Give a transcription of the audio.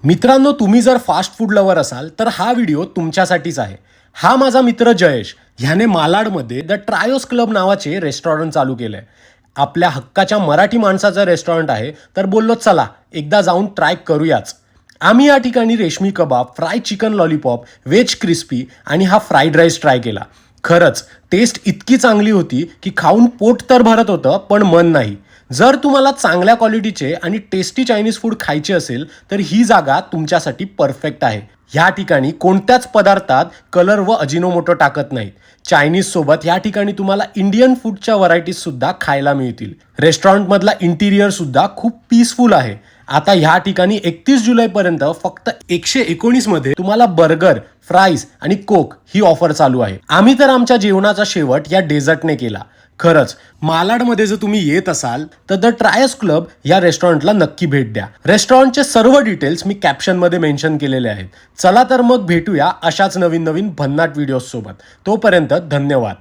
मित्रांनो, तुम्ही जर फास्ट फूड लवर असाल तर हा व्हिडिओ तुमच्यासाठीच आहे. हा माझा मित्र जयेश ह्याने मालाडमध्ये द ट्रायोस क्लब नावाचे रेस्टॉरंट चालू केलंय. आपल्या हक्काच्या मराठी माणसाचं रेस्टॉरंट आहे, तर बोललो चला एकदा जाऊन ट्राय करूयाच. आम्ही या ठिकाणी reshmi kebab, fry chicken lollipop, veg crispy आणि हा फ्राईड राईस ट्राय केला. खरंच टेस्ट इतकी चांगली होती की खाऊन पोट तर भरत होतं पण मन नाही. जर तुम्हाला चांगल्या क्वालिटीचे आणि टेस्टी चायनीज फूड खायचे असेल तर ही जागा तुमच्यासाठी परफेक्ट आहे. ह्या ठिकाणी कोणत्याच पदार्थात कलर व अजिनोमोटो टाकत नाहीत. चायनीज सोबत या ठिकाणी तुम्हाला इंडियन फूडच्या व्हरायटीज सुद्धा खायला मिळतील. रेस्टॉरंटमधला इंटिरियर सुद्धा खूप पीसफुल आहे. आता ह्या ठिकाणी 31 जुलैपर्यंत फक्त 119 मध्ये तुम्हाला बर्गर, फ्राईज आणि कोक ही ऑफर चालू आहे. आम्ही तर आमच्या जेवणाचा शेवट या डेझर्टने केला. खरंच मालाडमध्ये जर तुम्ही येत असाल तर द ट्रायस क्लब या रेस्टॉरंटला नक्की भेट द्या. रेस्टॉरंटचे सर्व डिटेल्स मी कॅप्शनमध्ये मेन्शन केलेले आहेत. चला तर मग भेटूया अशाच नवीन भन्नाट व्हिडिओज सोबत. तोपर्यंत धन्यवाद.